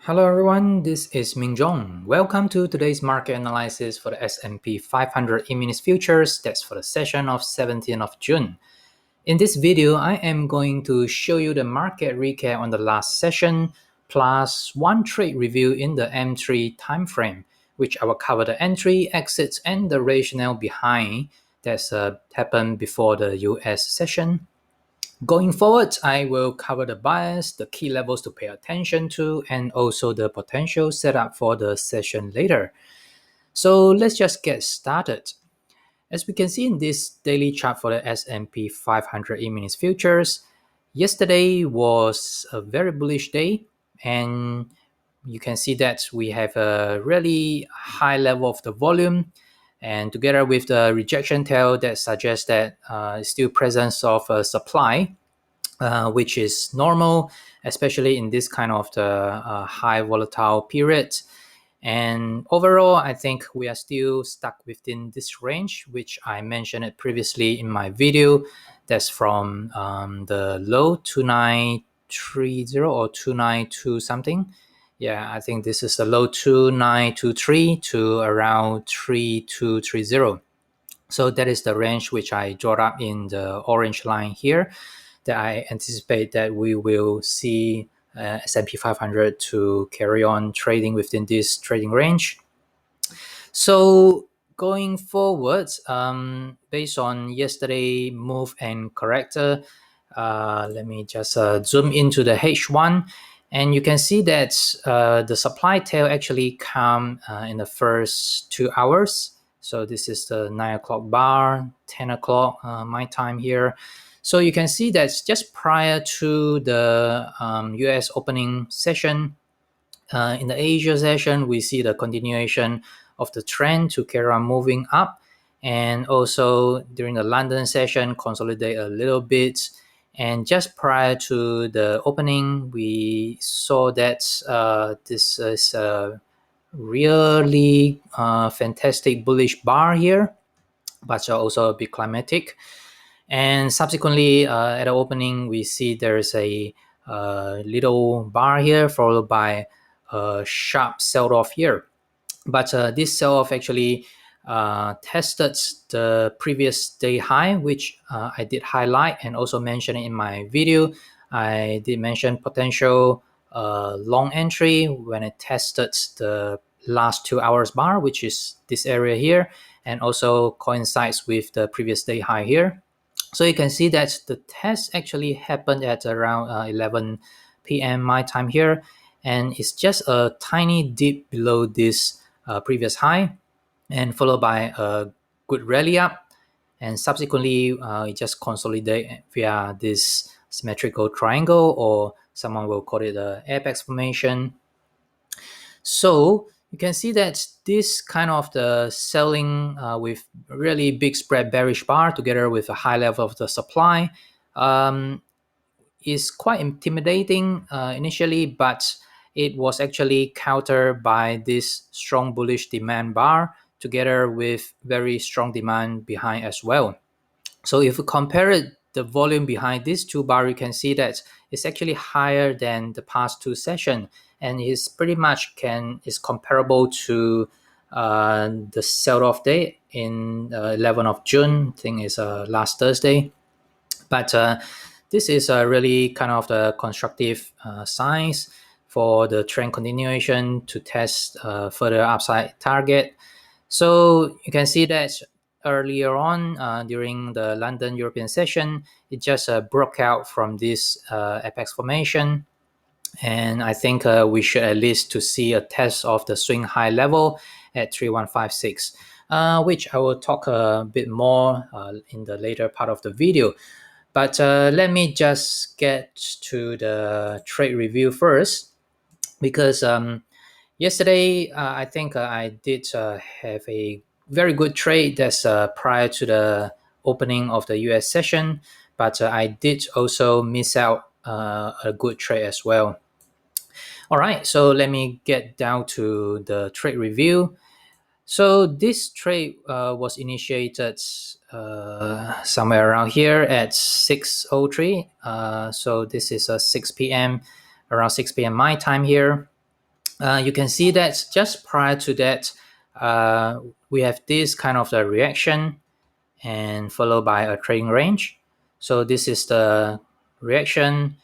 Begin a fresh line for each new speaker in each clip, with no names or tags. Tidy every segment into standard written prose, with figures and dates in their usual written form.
Hello everyone, this is Mingjong. Welcome to today's market analysis for the S&P 500 E-mini futures. That's for the session of 17th of June. In this video, I am going to show you the market recap on the last session, plus one trade review in the M3 timeframe, which I will cover the entry, exits, and the rationale behind that's happened before the US session. Going forward, I will cover the bias, the key levels to pay attention to, and also the potential setup for the session later. So let's just get started. As we can see in this daily chart for the S&P 500 E-mini futures, yesterday was a very bullish day, and you can see that we have a really high level of the volume, and together with the rejection tail that suggests that still presence of supply, which is normal, especially in this kind of the high volatile period. And overall, I think we are still stuck within this range, which I mentioned it previously in my video. That's from the low 2930 or 292 something. Yeah, I think this is the low 2923 to around 3230. So that is the range which I draw up in the orange line here, that I anticipate that we will see S&P 500 to carry on trading within this trading range. So going forward, based on yesterday move and corrector, let me just zoom into the H1, and you can see that the supply tail actually come in the first 2 hours. So this is the 9 o'clock bar, 10 o'clock my time here. So you can see that just prior to the US opening session, in the Asia session, we see the continuation of the trend to carry on moving up. And also during the London session, consolidate a little bit. And just prior to the opening, we saw that this is a really fantastic bullish bar here, but also a bit climatic. And subsequently, at the opening, we see there's a little bar here followed by a sharp sell-off here. But this sell-off actually tested the previous day high, which I did highlight and also mention in my video. I did mention potential long entry when it tested the last 2 hours bar, which is this area here, and also coincides with the previous day high here. So you can see that the test actually happened at around 11 p.m. my time here, and it's just a tiny dip below this previous high, and followed by a good rally up, and subsequently it just consolidate via this symmetrical triangle, or someone will call it a apex formation. So you can see that this kind of the selling with really big spread bearish bar together with a high level of the supply is quite intimidating initially, but it was actually countered by this strong bullish demand bar together with very strong demand behind as well. So if you compare it, the volume behind these two bars, you can see that it's actually higher than the past two sessions, and is pretty much is comparable to the sell-off day in 11th of June. I think is last Thursday. But this is really kind of the constructive signs for the trend continuation to test further upside target. So you can see that earlier on during the London European session, it just broke out from this apex formation. And I think we should at least to see a test of the swing high level at 3156, which I will talk a bit more in the later part of the video. But let me just get to the trade review first, because yesterday I think I did have a very good trade that's prior to the opening of the US session, but I did also miss out a good trade as well. All right, so let me get down to the trade review. So this trade was initiated somewhere around here at 6:03. So this is 6 p.m., around 6 p.m. my time here. you can see that just prior to that, we have this kind of the reaction and followed by a trading range. So this is the reaction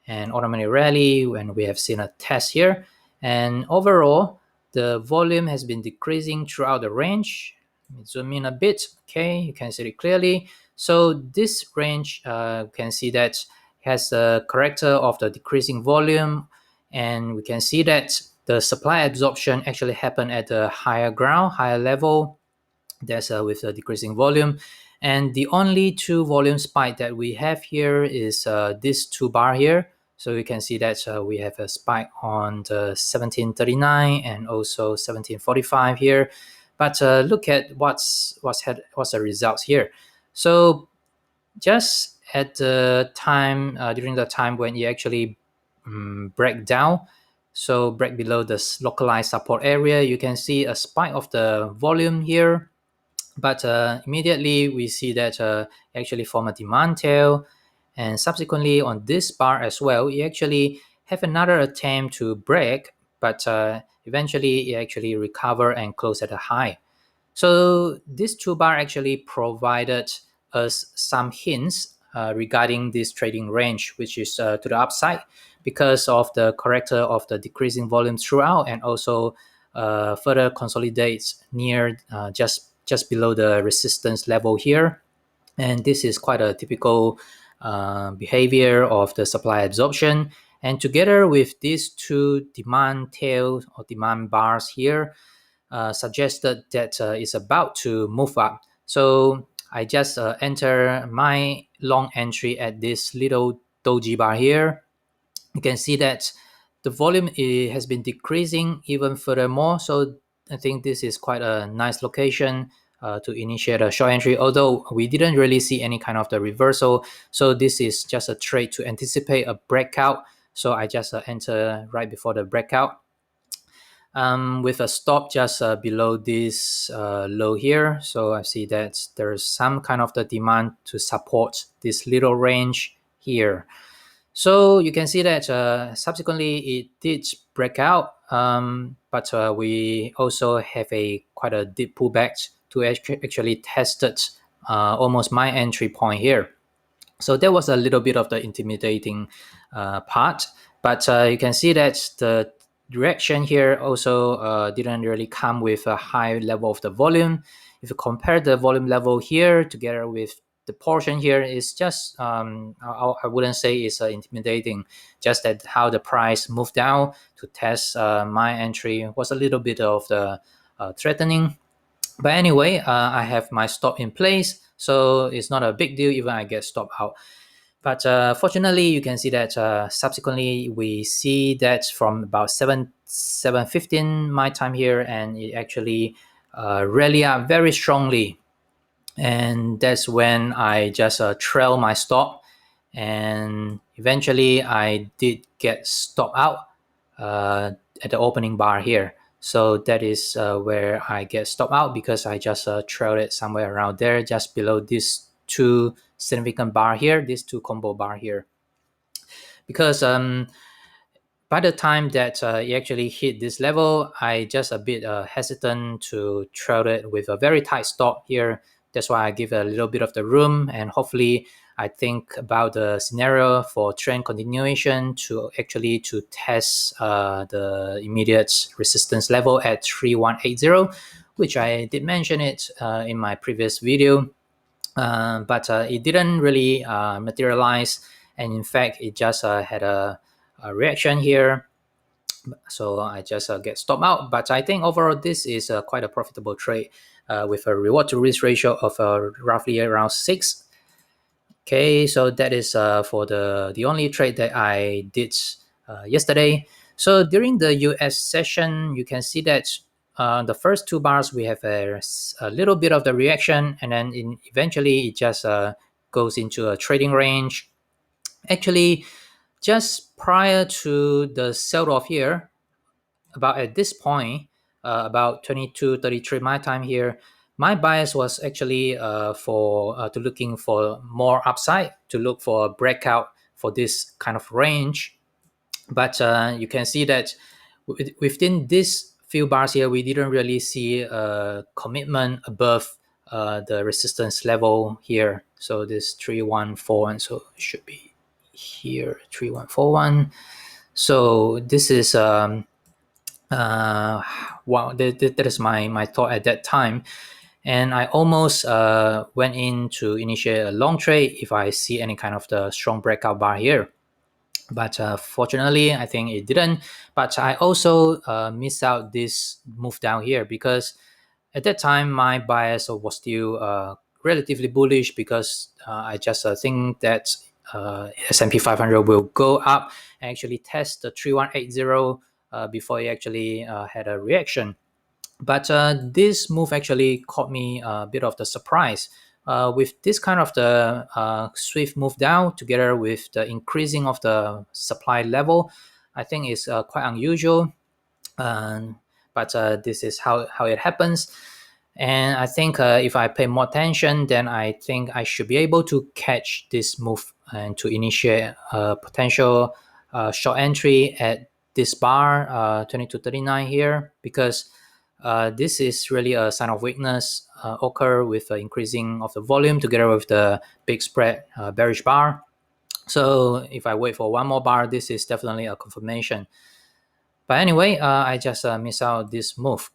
and automatic rally when we have seen a test here. And overall, the volume has been decreasing throughout the range. Let me zoom in a bit. Okay, you can see it clearly. So this range, you can see that has the character of the decreasing volume, and we can see that the supply absorption actually happened at the higher ground, higher level. That's with a decreasing volume. And the only two volume spike that we have here is this two bar here. So you can see that we have a spike on the 1739 and also 1745 here. But look at what's the results here. So just at the time during the time when it actually break down, so break below this localized support area, you can see a spike of the volume here, but immediately we see that actually form a demand tail, and subsequently on this bar as well, you actually have another attempt to break, but eventually it actually recover and close at a high. So this two bar actually provided us some hints regarding this trading range, which is to the upside because of the character of the decreasing volume throughout, and also further consolidates near just below the resistance level here. And this is quite a typical behavior of the supply absorption. And together with these two demand tails or demand bars here, suggested that it's about to move up. So I just enter my long entry at this little doji bar here. You can see that the volume has been decreasing even furthermore. So I think this is quite a nice location to initiate a short entry, although we didn't really see any kind of the reversal. So this is just a trade to anticipate a breakout. So I just enter right before the breakout with a stop just below this low here. So I see that there's some kind of the demand to support this little range here. So you can see that subsequently it did break out, but we also have a quite a deep pullback to actually tested almost my entry point here. So there was a little bit of the intimidating part, but you can see that the direction here also didn't really come with a high level of the volume. If you compare the volume level here together with the portion here, is just I wouldn't say it's intimidating, just that how the price moved down to test my entry was a little bit of the threatening. But anyway, I have my stop in place, so it's not a big deal even I get stopped out. But fortunately, you can see that subsequently we see that from about 7:15 my time here, and it actually rally up very strongly, and that's when I just trail my stop, and eventually I did get stopped out at the opening bar here. So that is where I get stopped out because I just trailed it somewhere around there, just below these two significant bar here, these two combo bar here. Because by the time that it actually hit this level, I just a bit hesitant to trail it with a very tight stop here. That's why I give a little bit of the room, and hopefully I think about the scenario for trend continuation to actually to test the immediate resistance level at 3180, which I did mention it in my previous video. But it didn't really materialize, and in fact it just had a reaction here, so I just get stopped out. But I think overall this is quite a profitable trade with a reward to risk ratio of roughly around 6. Okay, so that is for the only trade that I did yesterday. So during the US session, you can see that the first two bars we have a little bit of the reaction, and then eventually it just goes into a trading range. Actually, just prior to the sell off here, about at this point, about 22:33 my time here, my bias was actually for to looking for more upside, to look for a breakout for this kind of range. But you can see that within this few bars here, we didn't really see a commitment above the resistance level here. So this 3141, so it should be here 3141. So this is wow, that is my thought at that time. And I almost went in to initiate a long trade if I see any kind of the strong breakout bar here. But fortunately, I think it didn't. But I also missed out this move down here because at that time my bias was still relatively bullish because I just think that S&P 500 will go up and actually test the 3180 before it actually had a reaction. But this move actually caught me a bit of the surprise. With this kind of the swift move down together with the increasing of the supply level, I think it's quite unusual. But this is how it happens. And I think if I pay more attention, then I think I should be able to catch this move and to initiate a potential short entry at this bar 2239 here, because this is really a sign of weakness occur with the increasing of the volume together with the big spread bearish bar. So if I wait for one more bar, this is definitely a confirmation. But anyway, I just miss out this move.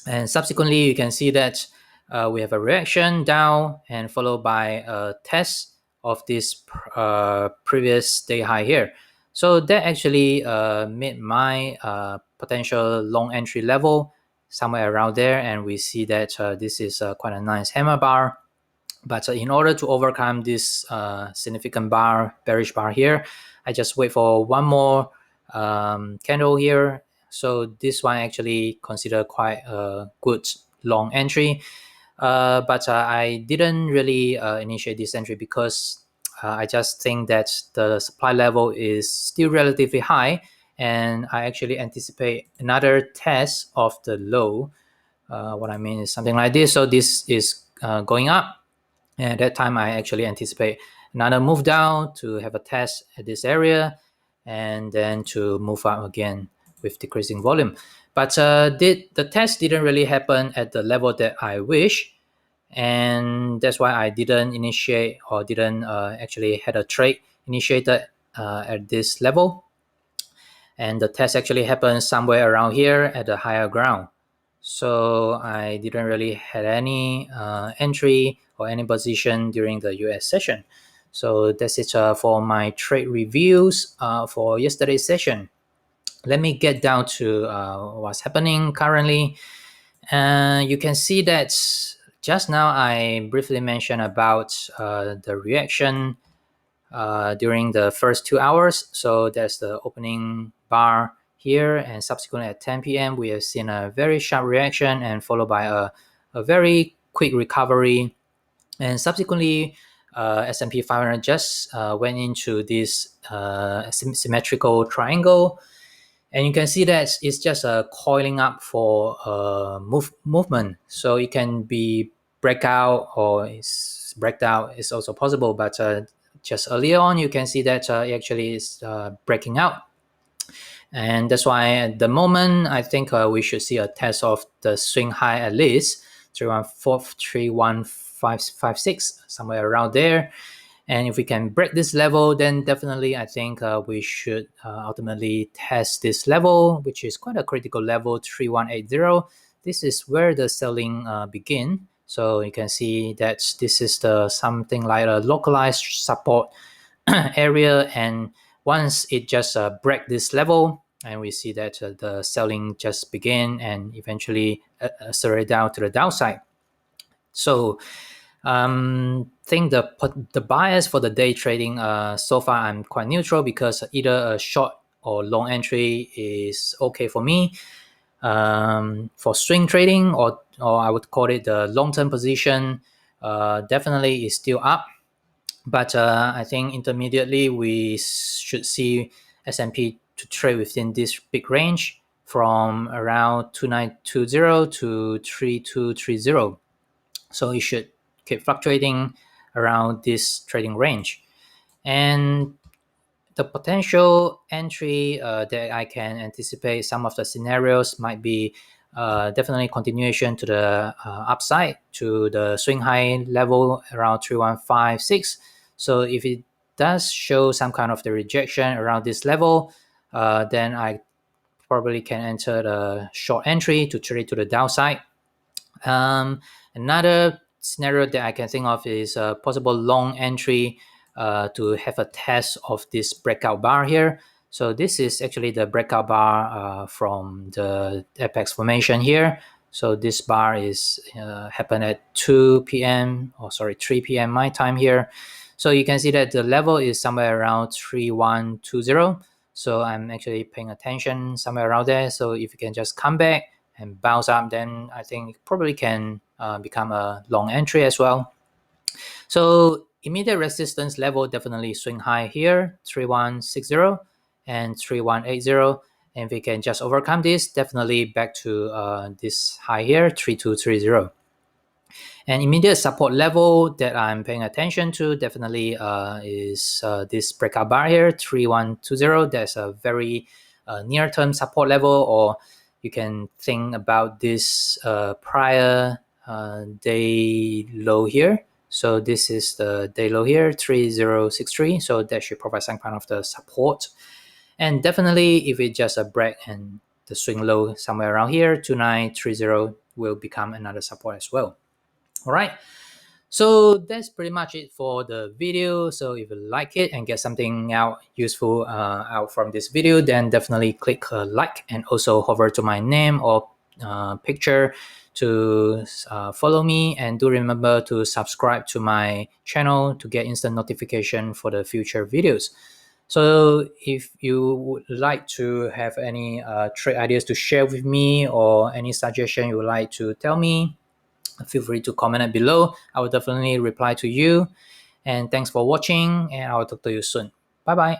And subsequently, you can see that we have a reaction down and followed by a test of this previous day high here. So that actually made my potential long entry level somewhere around there. And we see that this is quite a nice hammer bar. But in order to overcome this significant bearish bar here, I just wait for one more candle here. So this one actually considered quite a good long entry. But I didn't really initiate this entry because I just think that the supply level is still relatively high, and I actually anticipate another test of the low. What I mean is something like this. So this is going up. And at that time, I actually anticipate another move down to have a test at this area and then to move up again with decreasing volume. But the test didn't really happen at the level that I wish. And that's why I didn't initiate or didn't actually had a trade initiated at this level. And the test actually happened somewhere around here at the higher ground. So I didn't really had any entry or any position during the US session. So that's it for my trade reviews for yesterday's session. Let me get down to what's happening currently. You can see that just now I briefly mentioned about the reaction during the first 2 hours. So that's the opening bar here, and subsequently at 10 p.m. we have seen a very sharp reaction and followed by a very quick recovery. And subsequently S&P 500 just went into this symmetrical triangle, and you can see that it's just coiling up for movement. So it can be breakout or it's breaked out is also possible, but just earlier on you can see that it actually is breaking out. And that's why at the moment I think we should see a test of the swing high at least 31556, somewhere around there. And if we can break this level, then definitely I think we should ultimately test this level, which is quite a critical level, 3180. This is where the selling begin. So you can see that this is the something like a localized support area. And once it just break this level, and we see that the selling just begin and eventually accelerate down to the downside. So think the bias for the day trading so far I'm quite neutral, because either a short or long entry is okay for me. For swing trading, or I would call it the long-term position, definitely is still up. But I think intermediately we should see S&P to trade within this big range from around 2920 to 3230. So it should keep fluctuating around this trading range. And the potential entry that I can anticipate, some of the scenarios might be definitely continuation to the upside to the swing high level around 3156. So if it does show some kind of the rejection around this level, then I probably can enter the short entry to trade to the downside. Another scenario that I can think of is a possible long entry to have a test of this breakout bar here. So this is actually the breakout bar from the apex formation here. So this bar is happened at 2 p.m. or sorry 3 p.m. my time here. So you can see that the level is somewhere around 3120. So I'm actually paying attention somewhere around there. So if you can just come back and bounce up, then I think it probably can become a long entry as well. So immediate resistance level definitely swing high here, 3160 and 3180. And if we can just overcome this, definitely back to this high here, 3230. And immediate support level that I'm paying attention to definitely is this breakout bar here, 3120. That's a very near-term support level, or you can think about this prior day low here. So this is the day low here, 3063. So that should provide some kind of the support. And definitely if it's just a break and the swing low somewhere around here, 2930 will become another support as well. All right, so that's pretty much it for the video. So if you like it and get something out useful out from this video, then definitely click like and also hover to my name or picture to follow me, and do remember to subscribe to my channel to get instant notification for the future videos. So if you would like to have any trade ideas to share with me or any suggestion you would like to tell me, feel free to comment it below. I will definitely reply to you. And thanks for watching, and I will talk to you soon. Bye bye.